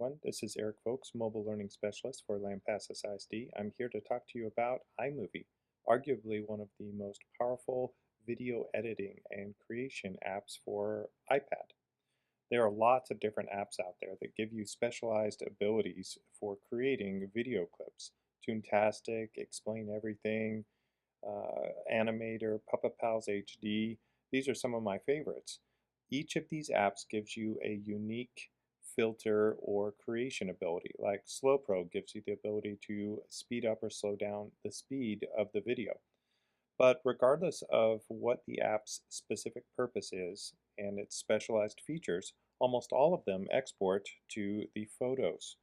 everyone. This is Eric Folks, Mobile Learning Specialist for Lampasas ISD. I'm here to talk to you about iMovie, arguably one of the most powerful video editing and creation apps for iPad. There are lots of different apps out there that give you specialized abilities for creating video clips. Toontastic, Explain Everything, Animator, Puppet Pals HD. These are some of my favorites. Each of these apps gives you a unique filter or creation ability. Like Slow Pro gives you the ability to speed up or slow down the speed of the video. But regardless of what the app's specific purpose is and its specialized features, almost all of them export to the photos.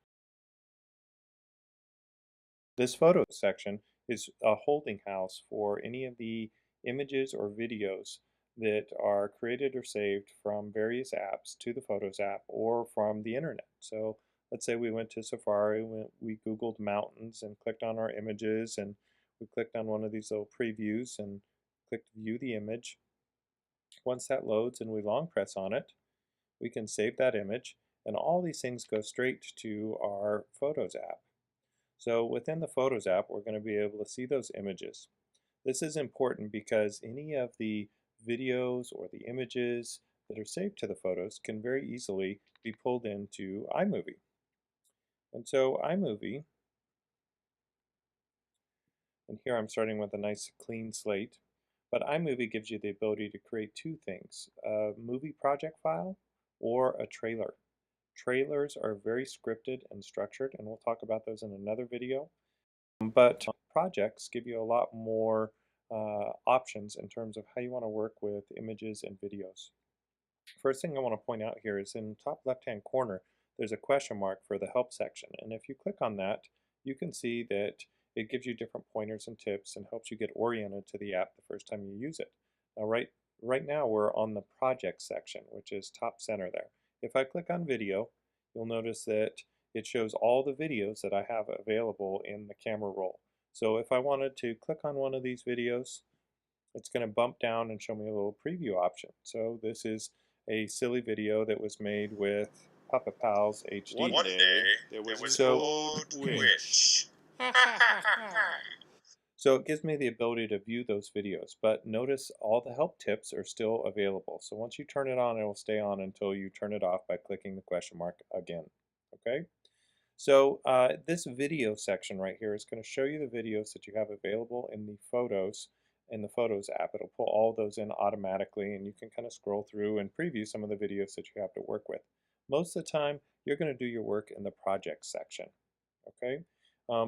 This photos section is a holding house for any of the images or videos that are created or saved from various apps to the Photos app or from the internet. So let's say we went to Safari, we Googled mountains and clicked on our images, and we clicked on one of these little previews and clicked view the image. Once that loads and we long press on it, we can save that image, and all these things go straight to our Photos app. So within the Photos app, we're going to be able to see those images. This is important because any of the videos or the images that are saved to the photos can very easily be pulled into iMovie. And so iMovie, and here I'm starting with a nice clean slate, but iMovie gives you the ability to create two things: a movie project file or a trailer. Trailers are very scripted and structured, and we'll talk about those in another video. But projects give you a lot more options in terms of how you want to work with images and videos. First thing I want to point out here is in the top left-hand corner, there's a question mark for the help section. And if you click on that, you can see that it gives you different pointers and tips and helps you get oriented to the app the first time you use it. Now, right now we're on the project section, which is top center there. If I click on video, you'll notice that it shows all the videos that I have available in the camera roll. So if I wanted to click on one of these videos, it's going to bump down and show me a little preview option. So this is a silly video that was made with Puppet Pals HD. One day, there was an old witch. So it gives me the ability to view those videos, but notice all the help tips are still available. So once you turn it on, it will stay on until you turn it off by clicking the question mark again. Okay? So this video section right here is going to show you the videos that you have available in the Photos app. It'll pull all those in automatically, and you can kind of scroll through and preview some of the videos that you have to work with. Most of the time, you're going to do your work in the projects section. Okay.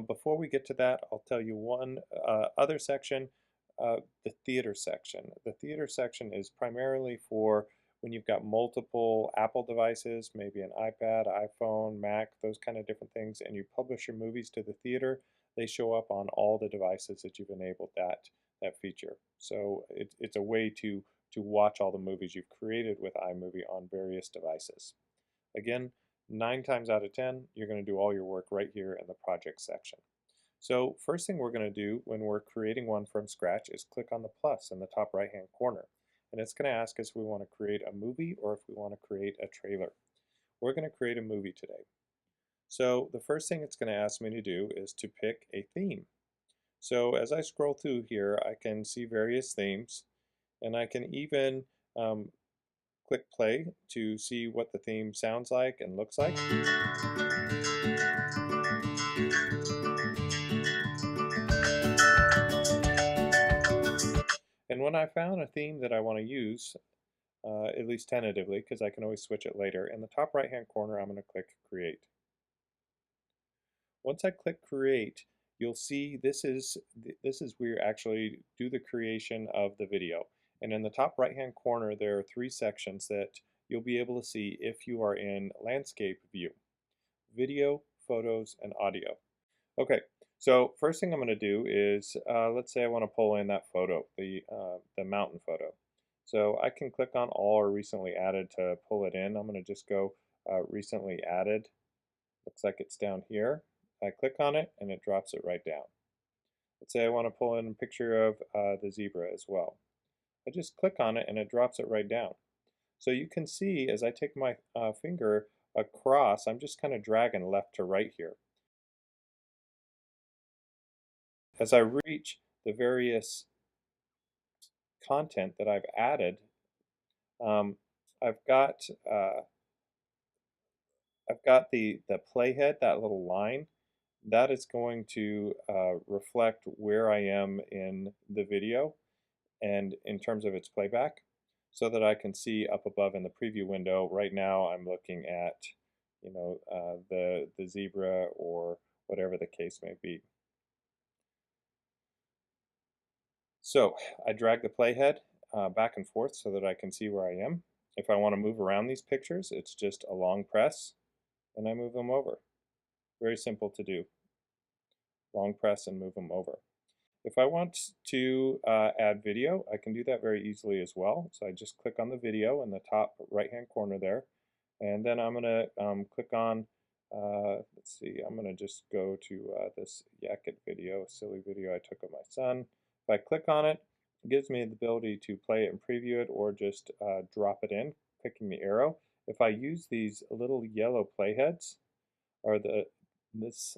Before we get to that, I'll tell you one other section, the theater section. The theater section is primarily for when you've got multiple Apple devices, maybe an iPad, iPhone, Mac, those kind of different things, and you publish your movies to the theater, they show up on all the devices that you've enabled that feature. So it's a way to watch all the movies you've created with iMovie on various devices. Again, 9 times out of 10, you're going to do all your work right here in the project section. So first thing we're going to do when we're creating one from scratch is click on the plus in the top right hand corner. And it's going to ask us if we want to create a movie or if we want to create a trailer. We're going to create a movie today. So the first thing it's going to ask me to do is to pick a theme. So as I scroll through here, I can see various themes, and I can even click play to see what the theme sounds like and looks like. And when I found a theme that I want to use, at least tentatively, because I can always switch it later, in the top right hand corner I'm going to click Create. Once I click Create, you'll see this is where you actually do the creation of the video. And in the top right hand corner there are 3 sections that you'll be able to see if you are in landscape view: video, photos, and audio. Okay, so first thing I'm going to do is let's say I want to pull in that photo, the mountain photo. So I can click on all or recently added to pull it in. I'm going to just go recently added. Looks like it's down here. I click on it and it drops it right down. Let's say I want to pull in a picture of the zebra as well. I just click on it and it drops it right down. So you can see as I take my finger across, I'm just kind of dragging left to right here. As I reach the various content that I've added, um, I've got uh, I've got the playhead, that little line, that is going to reflect where I am in the video and in terms of its playback, so that I can see up above in the preview window. Right now I'm looking at, the zebra or whatever the case may be. So I drag the playhead back and forth so that I can see where I am. If I want to move around these pictures, it's just a long press and I move them over. Very simple to do. Long press and move them over. If I want to add video, I can do that very easily as well. So I just click on the video in the top right hand corner there, and then I'm going to click on, let's see, I'm going to just go to this Yakut video, silly video I took of my son. If I click on it, it gives me the ability to play it and preview it, or just drop it in, clicking the arrow. If I use these little yellow playheads, or this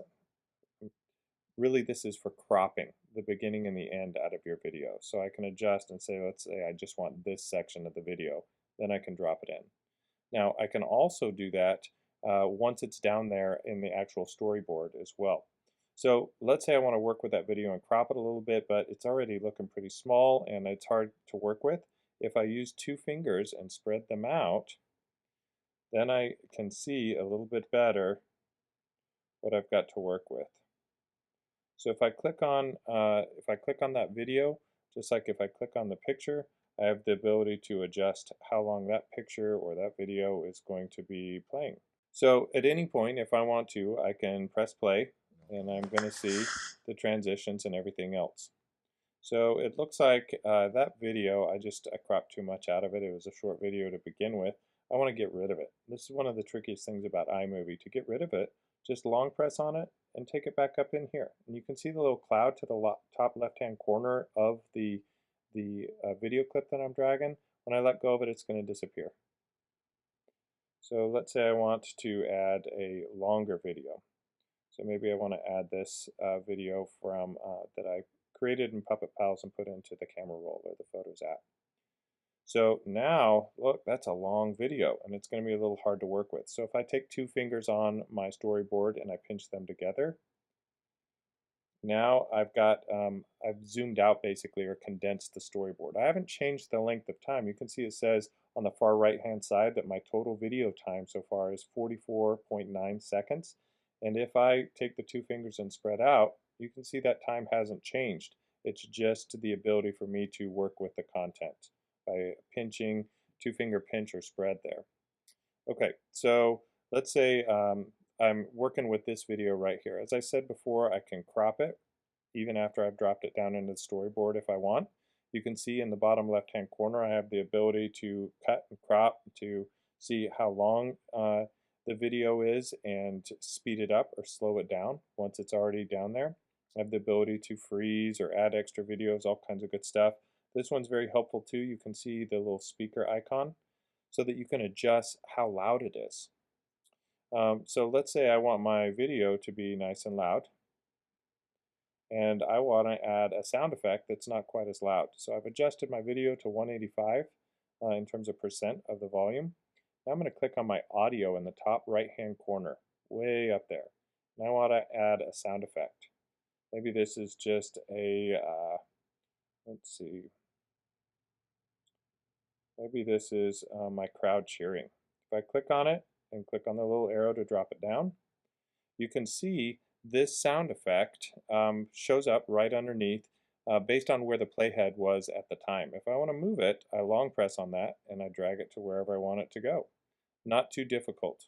really, this is for cropping the beginning and the end out of your video. So I can adjust and say, let's say I just want this section of the video, then I can drop it in. Now I can also do that once it's down there in the actual storyboard as well. So let's say I want to work with that video and crop it a little bit, but it's already looking pretty small and it's hard to work with. If I use two fingers and spread them out, then I can see a little bit better what I've got to work with. So if I click on that video, just like if I click on the picture, I have the ability to adjust how long that picture or that video is going to be playing. So at any point, if I want to, I can press play and I'm going to see the transitions and everything else. So it looks like that video, I cropped too much out of it. It was a short video to begin with. I want to get rid of it. This is one of the trickiest things about iMovie. To get rid of it, just long press on it and take it back up in here. And you can see the little cloud to the top left-hand corner of the video clip that I'm dragging. When I let go of it, it's going to disappear. So let's say I want to add a longer video. So maybe I want to add this video from that I created in Puppet Pals and put into the camera roll or the Photos app. So now, look, that's a long video and it's going to be a little hard to work with. So if I take two fingers on my storyboard and I pinch them together, now I've zoomed out basically, or condensed the storyboard. I haven't changed the length of time. You can see it says on the far right hand side that my total video time so far is 44.9 seconds. And if I take the two fingers and spread out, you can see that time hasn't changed. It's just the ability for me to work with the content by pinching, two finger pinch or spread there. Okay, so let's say I'm working with this video right here. As I said before, I can crop it even after I've dropped it down into the storyboard if I want. You can see in the bottom left hand corner I have the ability to cut and crop to see how long the video is and speed it up or slow it down once it's already down there. I have the ability to freeze or add extra videos, all kinds of good stuff. This one's very helpful too. You can see the little speaker icon so that you can adjust how loud it is. So let's say I want my video to be nice and loud, and I want to add a sound effect that's not quite as loud. So I've adjusted my video to 185 in terms of percent of the volume. Now I'm going to click on my audio in the top right hand corner, way up there. And I want to add a sound effect. Maybe this is just a, let's see, maybe this is my crowd cheering. If I click on it and click on the little arrow to drop it down, you can see this sound effect shows up right underneath based on where the playhead was at the time. If I want to move it, I long press on that and I drag it to wherever I want it to go. Not too difficult.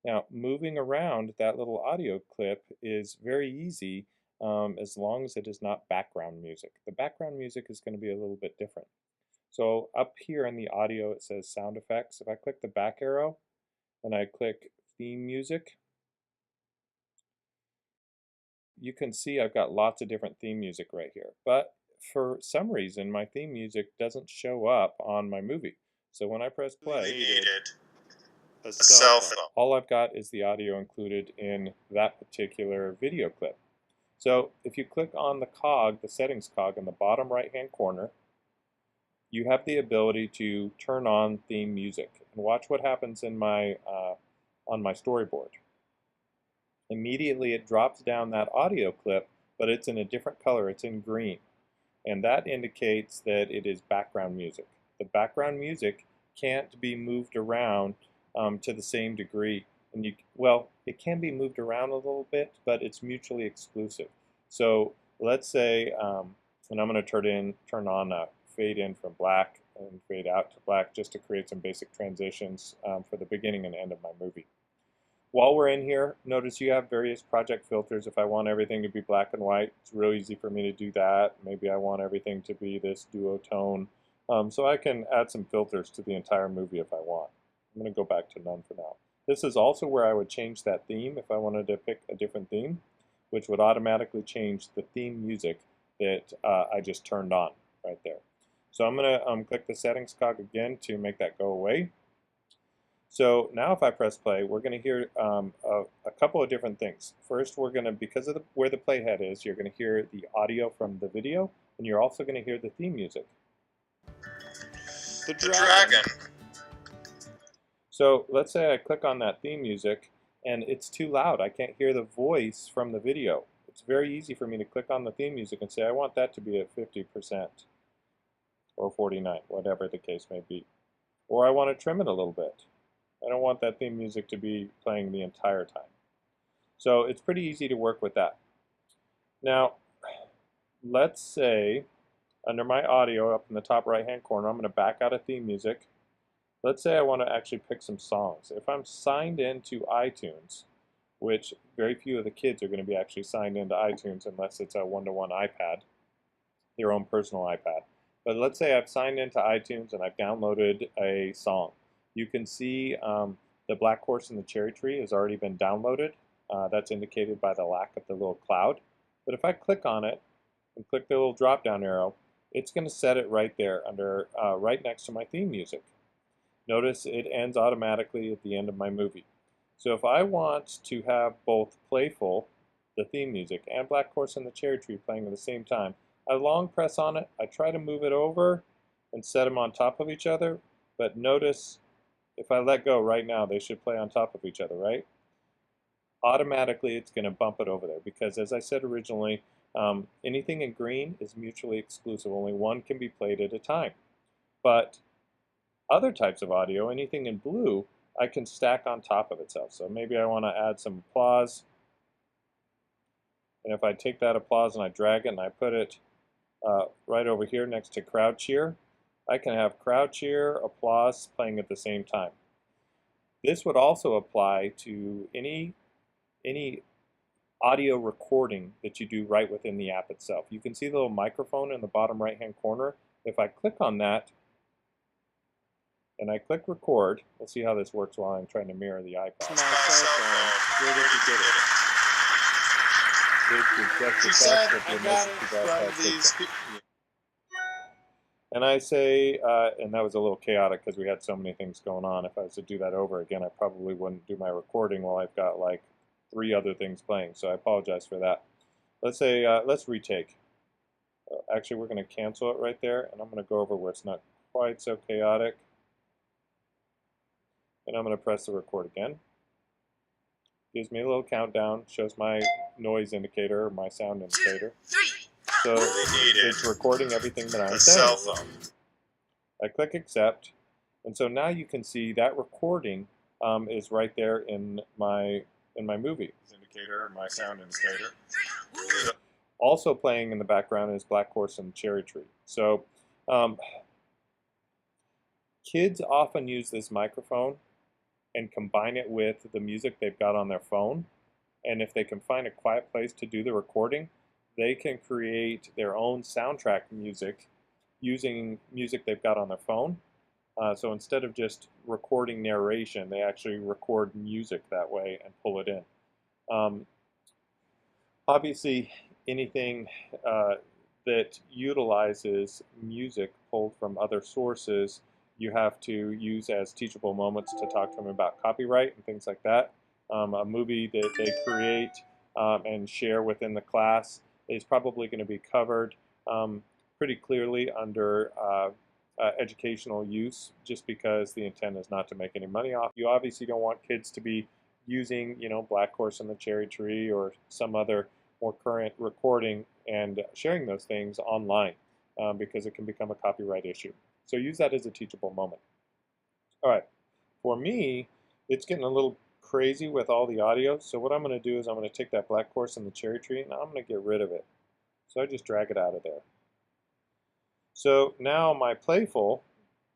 Now, moving around that little audio clip is very easy as long as it is not background music. The background music is going to be a little bit different. So up here in the audio it says sound effects. If I click the back arrow and I click theme music, you can see I've got lots of different theme music right here. But for some reason my theme music doesn't show up on my movie. So when I press play, a cell phone. All I've got is the audio included in that particular video clip. So if you click on the cog, the settings cog in the bottom right-hand corner, you have the ability to turn on theme music. And watch what happens in my on my storyboard. Immediately it drops down that audio clip, but it's in a different color, it's in green. And that indicates that it is background music. The background music can't be moved around to the same degree. And well, it can be moved around a little bit, but it's mutually exclusive. So let's say, and I'm going to turn on a fade in from black and fade out to black just to create some basic transitions for the beginning and end of my movie. While we're in here, notice you have various project filters. If I want everything to be black and white, it's real easy for me to do that. Maybe I want everything to be this duotone. So I can add some filters to the entire movie if I want. I'm going to go back to none for now. This is also where I would change that theme if I wanted to pick a different theme, which would automatically change the theme music that I just turned on right there. So I'm going to click the settings cog again to make that go away. So now if I press play, we're going to hear a couple of different things. First, we're going to, because of where the playhead is, you're going to hear the audio from the video, and you're also going to hear the theme music. The dragon. So let's say I click on that theme music, and it's too loud. I can't hear the voice from the video. It's very easy for me to click on the theme music and say, I want that to be at 50% or 49, whatever the case may be. Or I want to trim it a little bit. I don't want that theme music to be playing the entire time. So it's pretty easy to work with that. Now, let's say under my audio up in the top right-hand corner, I'm going to back out of theme music. Let's say I want to actually pick some songs. If I'm signed into iTunes, which very few of the kids are going to be actually signed into iTunes unless it's a one-to-one iPad, their own personal iPad. But let's say I've signed into iTunes and I've downloaded a song. You can see the Black Horse and the Cherry Tree has already been downloaded. That's indicated by the lack of the little cloud. But if I click on it and click the little drop-down arrow, it's going to set it right there under right next to my theme music. Notice it ends automatically at the end of my movie. So if I want to have both Playful, the theme music, and Black Horse and the Cherry Tree playing at the same time, I long press on it, I try to move it over and set them on top of each other, but notice if I let go right now, they should play on top of each other, right? Automatically, it's going to bump it over there because, as I said originally, anything in green is mutually exclusive. Only one can be played at a time. But other types of audio, anything in blue, I can stack on top of itself. So maybe I want to add some applause. And if I take that applause and I drag it and I put it right over here next to crowd cheer, I can have crowd cheer, applause playing at the same time. This would also apply to any audio recording that you do right within the app itself. You can see the little microphone in the bottom right-hand corner. If I click on that and I click record, we'll see how this works while I'm trying to mirror the iPad. My cell phone. Where did you get it? She said, I got it from these people. And I say, and that was a little chaotic because we had so many things going on. If I was to do that over again, I probably wouldn't do my recording while I've got like 3 other things playing. So I apologize for that. Let's say, let's retake. Actually, we're going to cancel it right there, and I'm going to go over where it's not quite so chaotic. And I'm going to press the record again. Gives me a little countdown, shows my noise indicator, or my sound indicator. 2, 3. So it's recording everything that I'm saying. Cell phone. I click accept, and so now you can see that recording is right there in my movie. Indicator, my sound indicator. Also playing in the background is Black Horse and Cherry Tree. So kids often use this microphone and combine it with the music they've got on their phone. And if they can find a quiet place to do the recording, they can create their own soundtrack music using music they've got on their phone. So instead of just recording narration, they actually record music that way and pull it in. Obviously, anything that utilizes music pulled from other sources you have to use as teachable moments to talk to them about copyright and things like that. A movie that they create and share within the class is probably going to be covered pretty clearly under educational use, just because the intent is not to make any money off. You obviously don't want kids to be using, Black Horse and the Cherry Tree or some other more current recording and sharing those things online because it can become a copyright issue. So use that as a teachable moment. All right, for me, it's getting a little crazy with all the audio. So what I'm going to do is I'm going to take that Black Horse and the Cherry Tree and I'm going to get rid of it. So I just drag it out of there. So now my playful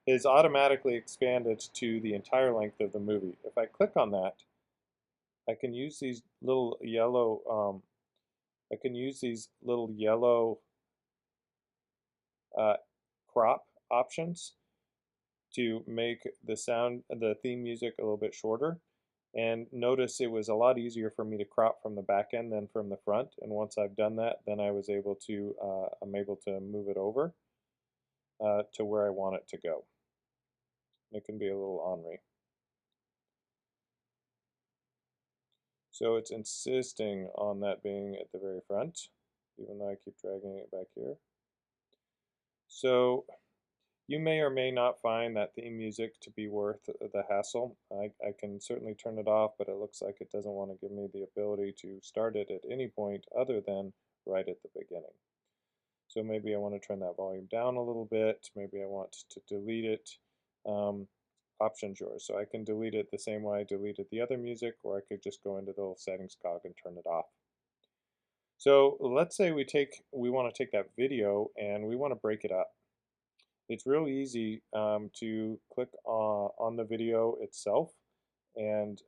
is automatically expanded to the entire length of the movie. If I click on that, I can use these little yellow uh, crop options to make the theme music a little bit shorter. And notice it was a lot easier for me to crop from the back end than from the front. And once I've done that, then I'm able to move it over to where I want it to go. It can be a little ornery. So it's insisting on that being at the very front, even though I keep dragging it back here. So you may or may not find that theme music to be worth the hassle. I can certainly turn it off, but it looks like it doesn't want to give me the ability to start it at any point other than right at the beginning. So maybe I want to turn that volume down a little bit. Maybe I want to delete it. Option's yours. So I can delete it the same way I deleted the other music, or I could just go into the little settings cog and turn it off. So let's say we want to take that video and we want to break it up. It's real easy to click on the video itself and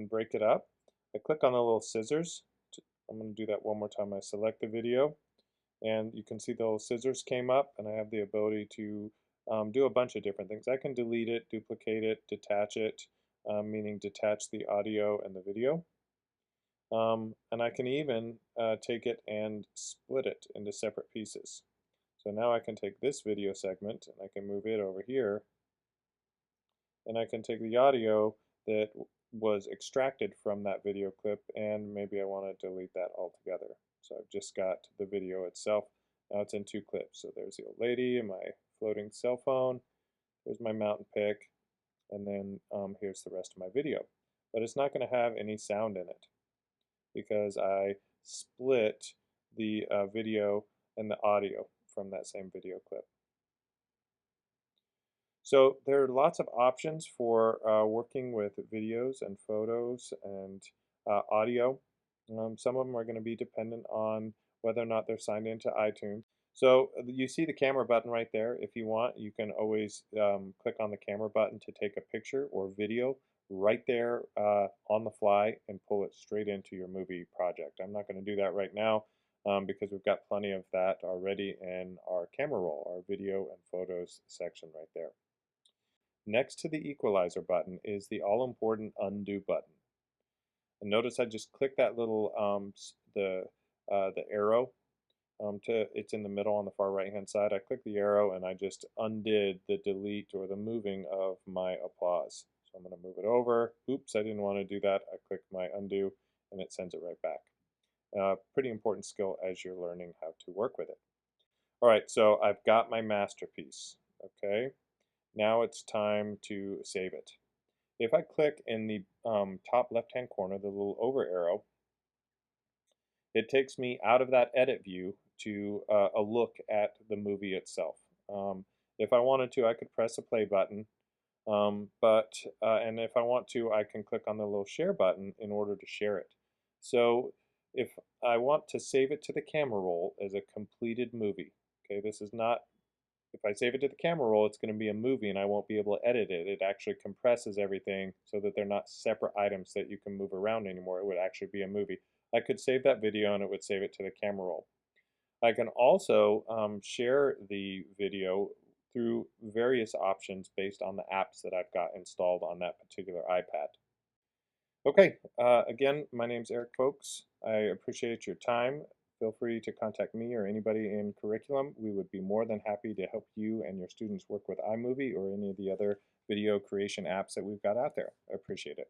break it up. I click on the little scissors. I'm going to do that one more time. I select the video, and you can see the little scissors came up, and I have the ability to do a bunch of different things. I can delete it, duplicate it, detach it, meaning detach the audio and the video. And I can even take it and split it into separate pieces. So now I can take this video segment and I can move it over here, and I can take the audio that was extracted from that video clip, and maybe I want to delete that altogether. So I've just got the video itself. Now it's in two clips. So there's the old lady and my floating cell phone. There's my mountain pic, and then here's the rest of my video. But it's not going to have any sound in it because I split the video and the audio from that same video clip. So there are lots of options for working with videos and photos and audio. Some of them are going to be dependent on whether or not they're signed into iTunes. So you see the camera button right there. If you want, you can always click on the camera button to take a picture or video right there on the fly and pull it straight into your movie project. I'm not going to do that right now because we've got plenty of that already in our camera roll, our video and photos section right there. Next to the equalizer button is the all-important undo button. And notice I just click that little the arrow it's in the middle on the far right hand side. I click the arrow and I just undid the delete or the moving of my applause. So I'm going to move it over. Oops, I didn't want to do that. I click my undo and it sends it right back. Pretty important skill as you're learning how to work with it. All right, so I've got my masterpiece. Okay, now it's time to save it. If I click in the top left-hand corner, the little over arrow, it takes me out of that edit view to a look at the movie itself. If I wanted to, I could press the play button, and if I want to, I can click on the little share button in order to share it. So if I want to save it to the camera roll as a completed movie, okay, this is not, if I save it to the camera roll, it's going to be a movie and I won't be able to edit it. It actually compresses everything so that they're not separate items that you can move around anymore. It would actually be a movie. I could save that video and it would save it to the camera roll. I can also share the video through various options based on the apps that I've got installed on that particular iPad. Okay, again, my name's Eric Folks. I appreciate your time. feel free to contact me or anybody in curriculum. We would be more than happy to help you and your students work with iMovie or any of the other video creation apps that we've got out there. I appreciate it.